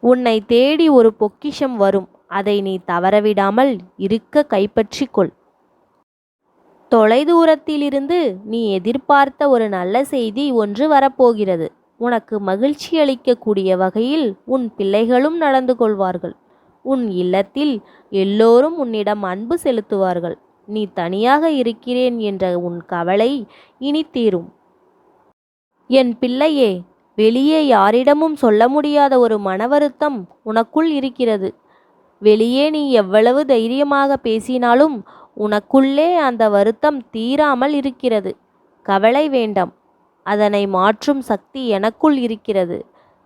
உன்னை தேடி ஒரு பொக்கிஷம் வரும். அதை நீ தவறவிடாமல் இருக்க கைப்பற்றிக் கொள். தொலைதூரத்திலிருந்து நீ எதிர்பார்த்த ஒரு நல்ல செய்தி ஒன்று வரப்போகிறது. உனக்கு மகிழ்ச்சி அளிக்கக்கூடிய வகையில் உன் பிள்ளைகளும் நடந்து கொள்வார்கள். உன் இல்லத்தில் எல்லோரும் உன்னிடம் அன்பு செலுத்துவார்கள். நீ தனியாக இருக்கிறேன் என்ற உன் கவலை இனி தீரும். என் பிள்ளையே, வெளியே யாரிடமும் சொல்ல முடியாத ஒரு மனவருத்தம் உனக்குள் இருக்கிறது. வெளியே நீ எவ்வளவு தைரியமாக பேசினாலும் உனக்குள்ளே அந்த வருத்தம் தீராமல் இருக்கிறது. கவலை வேண்டாம். அதனை மாற்றும் சக்தி எனக்குள் இருக்கிறது.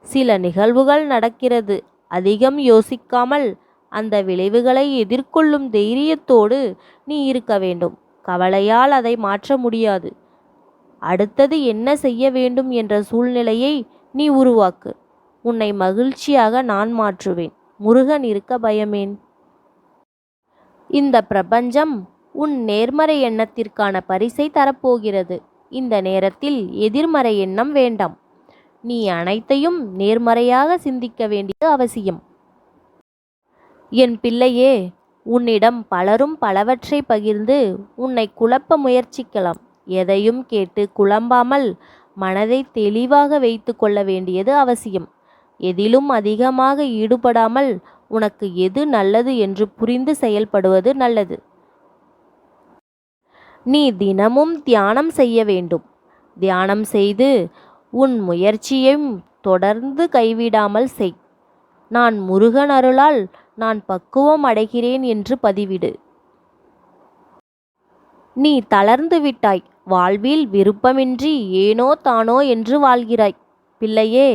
சில நிகழ்வுகள் நடக்கிறது. அதிகம் யோசிக்காமல் அந்த விளைவுகளை எதிர்கொள்ளும் தைரியத்தோடு நீ இருக்க வேண்டும். கவலையால் அதை மாற்ற முடியாது. அடுத்தது என்ன செய்ய வேண்டும் என்ற சூழ்நிலையை நீ உருவாக்கு. உன்னை மகிழ்ச்சியாக நான் மாற்றுவேன். முருகன் இருக்க பயமேன்? இந்த பிரபஞ்சம் உன் நேர்மறை எண்ணத்திற்கான பரிசை தரப்போகிறது. இந்த நேரத்தில் எதிர்மறை எண்ணம் வேண்டாம். நீ அனைத்தையும் நேர்மறையாக சிந்திக்க வேண்டியது அவசியம். என் பிள்ளையே, உன்னிடம் பலரும் பலவற்றை பகிர்ந்து உன்னை குழப்ப முயற்சிக்கலாம். எதையும் கேட்டு குழம்பாமல் மனதை தெளிவாக வைத்து கொள்ள வேண்டியது அவசியம். எதிலும் அதிகமாக ஈடுபடாமல் உனக்கு எது நல்லது என்று புரிந்து செயல்படுவது நல்லது. நீ தினமும் தியானம் செய்ய வேண்டும். தியானம் செய்து உன் முயற்சியையும் தொடர்ந்து கைவிடாமல் செய். நான் முருகன் அருளால் நான் பக்குவம் அடைகிறேன் என்று பதிவிடு. நீ தளர்ந்து விட்டாய். வாழ்வில் விருப்பமின்றி ஏனோ தானோ என்று வாழ்கிறாய். பிள்ளையே,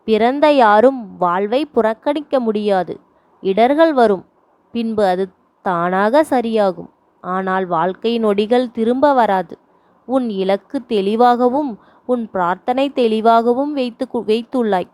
பிறந்த யாரும் வாழ்வை புறக்கணிக்க முடியாது. இடர்கள் வரும். பின்பு அது தானாக சரியாகும். ஆனால் வாழ்க்கை நொடிகள் திரும்ப வராது. உன் இலக்கு தெளிவாகவும் உன் பிரார்த்தனை தெளிவாகவும் வைத்துள்ளாய்.